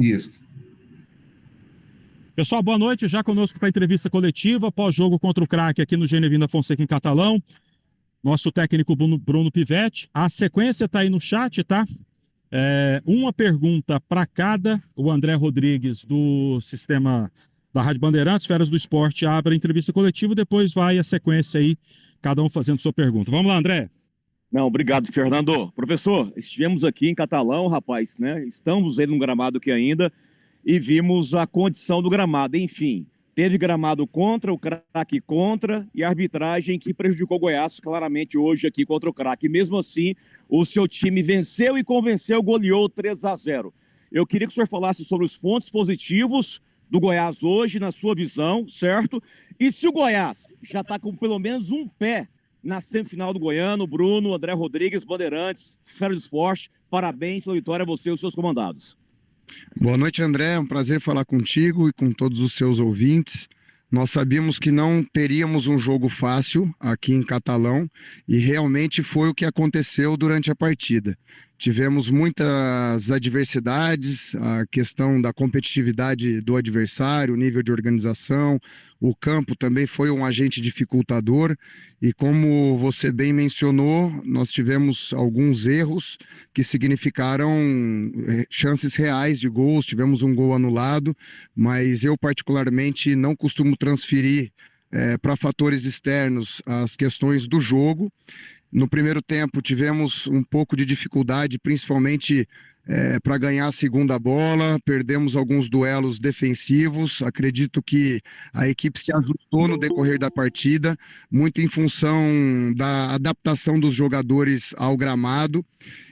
Isso. Pessoal, boa noite. Já conosco para a entrevista coletiva, pós-jogo contra o Craque aqui no Genevinda Fonseca em Catalão. Nosso técnico Bruno Pivetti. A sequência está aí no chat, tá? Uma pergunta para cada. O André Rodrigues, do sistema da Rádio Bandeirantes, Feras do Esporte, abre a entrevista coletiva, depois vai a sequência aí, cada um fazendo sua pergunta. Vamos lá, André. Não, obrigado, Fernando. Professor, estivemos aqui em Catalão, rapaz, né? Estamos aí no gramado aqui ainda e vimos a condição do gramado. Enfim, teve gramado contra, o Craque contra e a arbitragem que prejudicou o Goiás claramente hoje aqui contra o Craque. Mesmo assim, o seu time venceu e convenceu, goleou 3-0. Eu queria que o senhor falasse sobre os pontos positivos do Goiás hoje, na sua visão, certo? E se o Goiás já está com pelo menos um pé na semifinal do Goiano, Bruno, André Rodrigues, Bandeirantes, Feras do Esporte, parabéns pela vitória a você e os seus comandados. Boa noite, André. É um prazer falar contigo e com todos os seus ouvintes. Nós sabíamos que não teríamos um jogo fácil aqui em Catalão e realmente foi o que aconteceu durante a partida. Tivemos muitas adversidades, a questão da competitividade do adversário, o nível de organização, o campo também foi um agente dificultador e como você bem mencionou, nós tivemos alguns erros que significaram chances reais de gols, tivemos um gol anulado, mas eu particularmente não costumo transferir para fatores externos as questões do jogo. No primeiro tempo tivemos um pouco de dificuldade, principalmente para ganhar a segunda bola, perdemos alguns duelos defensivos, acredito que a equipe se ajustou no decorrer da partida, muito em função da adaptação dos jogadores ao gramado,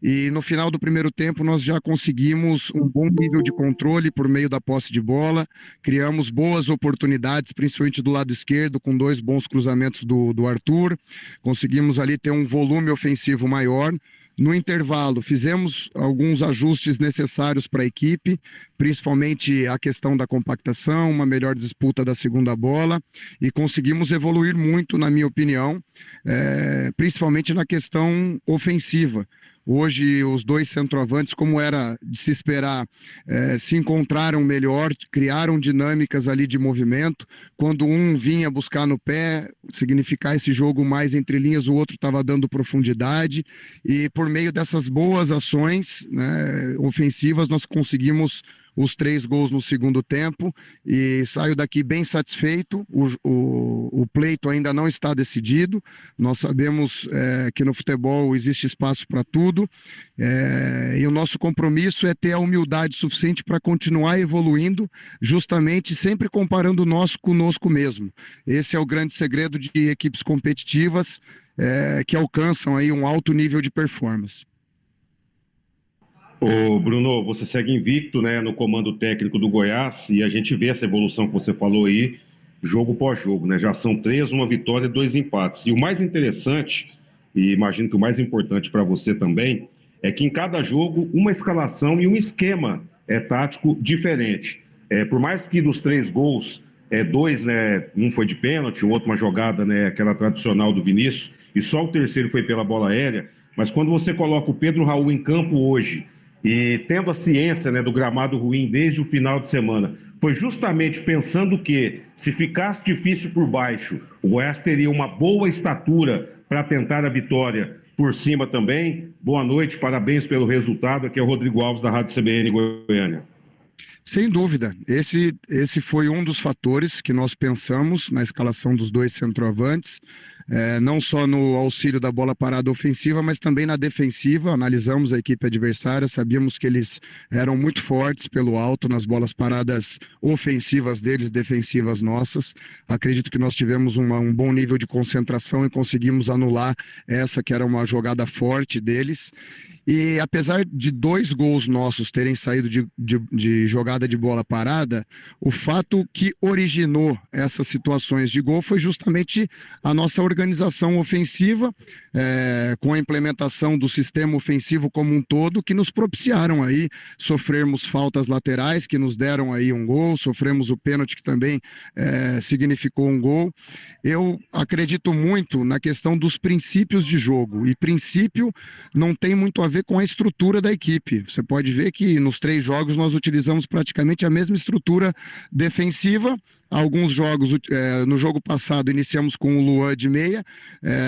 e no final do primeiro tempo nós já conseguimos um bom nível de controle por meio da posse de bola, criamos boas oportunidades, principalmente do lado esquerdo, com 2 bons cruzamentos do Arthur, conseguimos ali ter um volume ofensivo maior. No intervalo, fizemos alguns ajustes necessários para a equipe, principalmente a questão da compactação, uma melhor disputa da segunda bola, e conseguimos evoluir muito, na minha opinião, principalmente na questão ofensiva. Hoje, os 2 centroavantes, como era de se esperar, se encontraram melhor, criaram dinâmicas ali de movimento. Quando um vinha buscar no pé, significar esse jogo mais entre linhas, o outro estava dando profundidade. E por meio dessas boas ações, né, ofensivas, nós conseguimos os 3 gols no segundo tempo e saio daqui bem satisfeito. O pleito ainda não está decidido, nós sabemos que no futebol existe espaço para tudo, e o nosso compromisso é ter a humildade suficiente para continuar evoluindo, justamente sempre comparando nós conosco mesmo. Esse é o grande segredo de equipes competitivas que alcançam aí um alto nível de performance. Ô Bruno, você segue invicto, né, no comando técnico do Goiás e a gente vê essa evolução que você falou aí, jogo pós jogo, né? Já são 3, uma vitória e 2 empates. E o mais interessante, e imagino que o mais importante para você também, é que em cada jogo uma escalação e um esquema tático diferente. Por mais que dos 3 gols, 2, né, um foi de pênalti, o outro uma jogada, né, aquela tradicional do Vinícius, e só o terceiro foi pela bola aérea, mas quando você coloca o Pedro Raul em campo hoje, e tendo a ciência, né, do gramado ruim desde o final de semana, foi justamente pensando que, se ficasse difícil por baixo, o Goiás teria uma boa estatura para tentar a vitória por cima também. Boa noite, parabéns pelo resultado. Aqui é o Rodrigo Alves, da Rádio CBN Goiânia. Sem dúvida, esse foi um dos fatores que nós pensamos na escalação dos 2 centroavantes, não só no auxílio da bola parada ofensiva, mas também na defensiva. Analisamos a equipe adversária, sabíamos que eles eram muito fortes pelo alto nas bolas paradas ofensivas deles, defensivas nossas. Acredito que nós tivemos um bom nível de concentração e conseguimos anular essa que era uma jogada forte deles. E apesar de 2 gols nossos terem saído de jogada jogada de bola parada, o fato que originou essas situações de gol foi justamente a nossa organização ofensiva, com a implementação do sistema ofensivo como um todo, que nos propiciaram aí sofrermos faltas laterais, que nos deram aí um gol, sofremos o pênalti que também significou um gol. Eu acredito muito na questão dos princípios de jogo, e princípio não tem muito a ver com a estrutura da equipe. Você pode ver que nos 3 jogos nós utilizamos praticamente a mesma estrutura defensiva. Alguns jogos, no jogo passado iniciamos com o Luan de meia,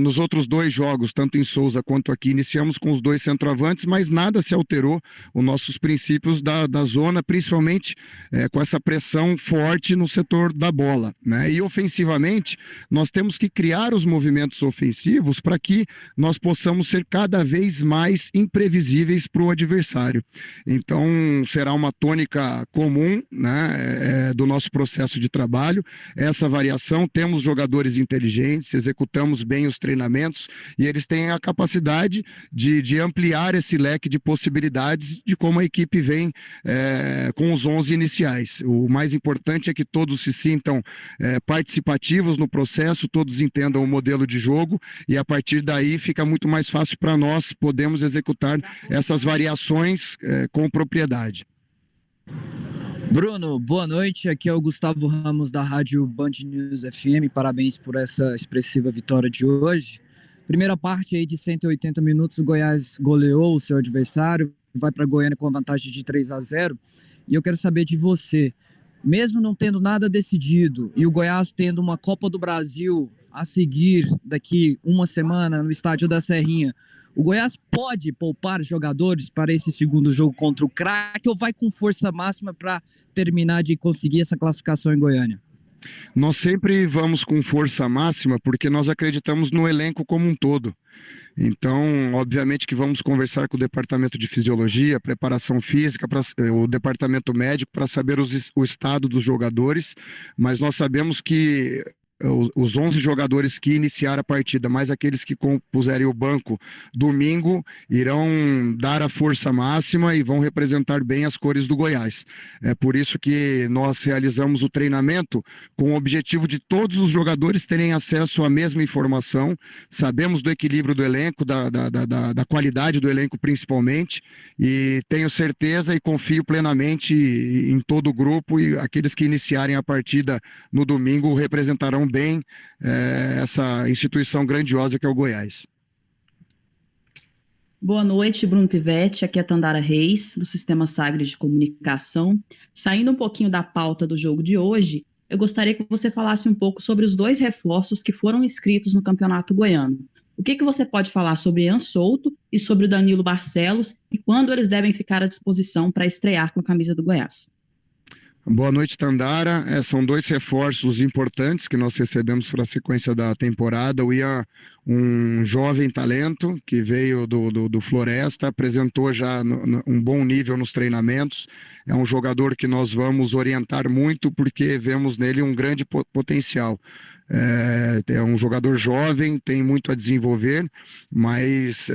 nos outros 2 jogos, tanto em Souza quanto aqui, iniciamos com os 2 centroavantes, mas nada se alterou, os nossos princípios da zona, principalmente com essa pressão forte no setor da bola, né? E ofensivamente, nós temos que criar os movimentos ofensivos para que nós possamos ser cada vez mais imprevisíveis para o adversário. Então, será uma tônica comum, né, do nosso processo de trabalho, essa variação. Temos jogadores inteligentes, executamos bem os treinamentos e eles têm a capacidade de ampliar esse leque de possibilidades de como a equipe vem com os 11 iniciais. O mais importante é que todos se sintam participativos no processo, todos entendam o modelo de jogo, e a partir daí fica muito mais fácil para nós podemos executar essas variações com propriedade. Bruno, boa noite. Aqui é o Gustavo Ramos da Rádio Band News FM. Parabéns por essa expressiva vitória de hoje. Primeira parte aí de 180 minutos, o Goiás goleou o seu adversário, vai para Goiânia com a vantagem de 3-0. E eu quero saber de você, mesmo não tendo nada decidido e o Goiás tendo uma Copa do Brasil a seguir daqui uma semana no estádio da Serrinha, o Goiás pode poupar jogadores para esse segundo jogo contra o Craque ou vai com força máxima para terminar de conseguir essa classificação em Goiânia? Nós sempre vamos com força máxima porque nós acreditamos no elenco como um todo. Então, obviamente que vamos conversar com o departamento de fisiologia, preparação física, o departamento médico para saber o estado dos jogadores, mas nós sabemos que os 11 jogadores que iniciaram a partida, mais aqueles que compuserem o banco domingo, irão dar a força máxima e vão representar bem as cores do Goiás. É por isso que nós realizamos o treinamento com o objetivo de todos os jogadores terem acesso à mesma informação. Sabemos do equilíbrio do elenco, da qualidade do elenco principalmente, e tenho certeza e confio plenamente em todo o grupo, e aqueles que iniciarem a partida no domingo representarão bem essa instituição grandiosa que é o Goiás. Boa noite, Bruno Pivetti, aqui é Tandara Reis, do Sistema Sagres de Comunicação. Saindo um pouquinho da pauta do jogo de hoje, eu gostaria que você falasse um pouco sobre os 2 reforços que foram inscritos no Campeonato Goiano. O que você pode falar sobre Ian Souto e sobre o Danilo Barcelos e quando eles devem ficar à disposição para estrear com a camisa do Goiás? Boa noite, Tandara. São 2 reforços importantes que nós recebemos para a sequência da temporada. O Ian, um jovem talento que veio do Floresta, apresentou já um bom nível nos treinamentos. É um jogador que nós vamos orientar muito porque vemos nele um grande potencial. É um jogador jovem, tem muito a desenvolver, mas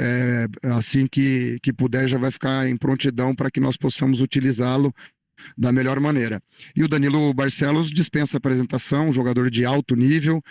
assim que puder já vai ficar em prontidão para que nós possamos utilizá-lo da melhor maneira. E o Danilo Barcelos dispensa apresentação, um jogador de alto nível,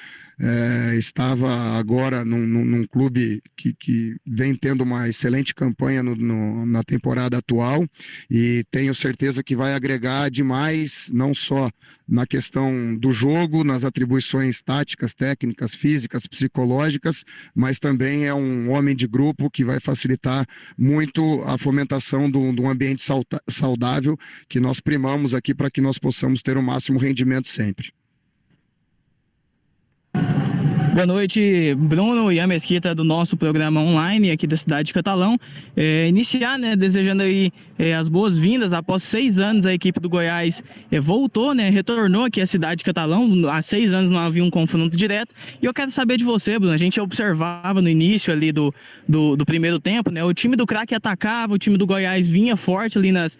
estava agora num clube que vem tendo uma excelente campanha na temporada atual, e tenho certeza que vai agregar demais, não só na questão do jogo, nas atribuições táticas, técnicas, físicas, psicológicas, mas também é um homem de grupo que vai facilitar muito a fomentação de um ambiente saudável que nós primamos aqui para que nós possamos ter o máximo rendimento sempre. Boa noite, Bruno, Ian Mesquita do nosso programa online aqui da cidade de Catalão. Iniciar, desejando aí as boas-vindas. Após 6 anos a equipe do Goiás voltou, retornou aqui à cidade de Catalão. Há 6 anos não havia um confronto direto. E eu quero saber de você, Bruno. A gente observava no início ali do primeiro tempo, o time do Craque atacava, o time do Goiás vinha forte ali nas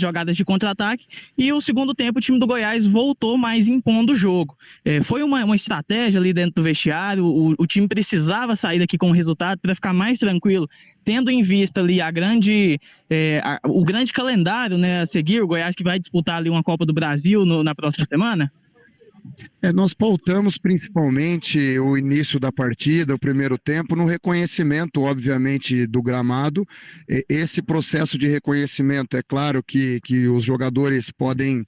jogadas de contra-ataque. E o segundo tempo o time do Goiás voltou mais impondo o jogo. Foi uma estratégia ali dentro do vestiário, vestiário, o time precisava sair daqui com o resultado para ficar mais tranquilo, tendo em vista ali o grande calendário, né, a seguir, o Goiás que vai disputar ali uma Copa do Brasil na próxima semana? Nós pautamos principalmente o início da partida, o primeiro tempo, no reconhecimento, obviamente, do gramado. Esse processo de reconhecimento, é claro que os jogadores podem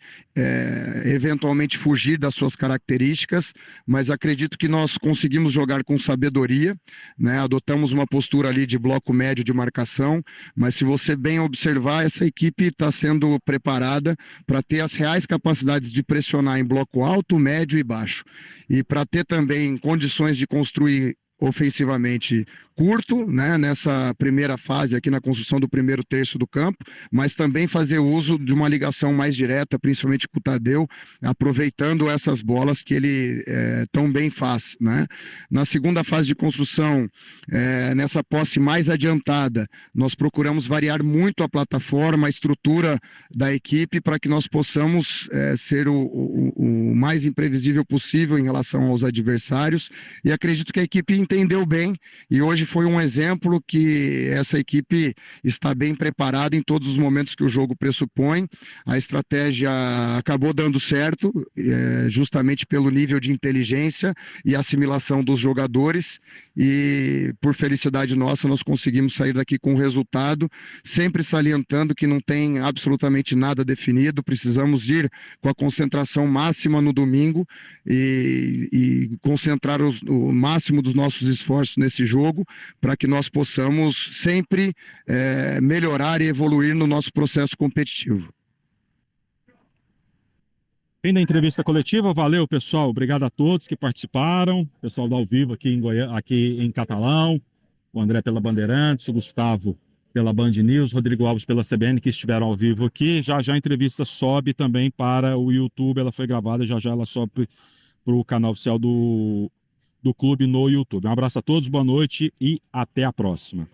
eventualmente fugir das suas características, mas acredito que nós conseguimos jogar com sabedoria, né? Adotamos uma postura ali de bloco médio de marcação, mas se você bem observar, essa equipe está sendo preparada para ter as reais capacidades de pressionar em bloco alto, médio e baixo. E para ter também condições de construir ofensivamente curto, né, nessa primeira fase aqui na construção do primeiro terço do campo, mas também fazer uso de uma ligação mais direta, principalmente com o Tadeu, aproveitando essas bolas que ele tão bem faz, né? Na segunda fase de construção, nessa posse mais adiantada, nós procuramos variar muito a plataforma, a estrutura da equipe para que nós possamos ser o mais imprevisível possível em relação aos adversários, e acredito que a equipe entendeu bem, e hoje foi um exemplo que essa equipe está bem preparada em todos os momentos que o jogo pressupõe. A estratégia acabou dando certo, justamente pelo nível de inteligência e assimilação dos jogadores, e por felicidade nossa nós conseguimos sair daqui com o resultado, sempre salientando que não tem absolutamente nada definido, precisamos ir com a concentração máxima no domingo e concentrar o máximo dos nossos esforços nesse jogo, para que nós possamos sempre melhorar e evoluir no nosso processo competitivo. Fim da entrevista coletiva, valeu pessoal, obrigado a todos que participaram, pessoal do Ao Vivo aqui em Catalão, o André pela Bandeirantes, o Gustavo pela Band News, Rodrigo Alves pela CBN, que estiveram ao vivo aqui. Já a entrevista sobe também para o YouTube, ela foi gravada, já ela sobe para o canal oficial do clube no YouTube. Um abraço a todos, boa noite e até a próxima.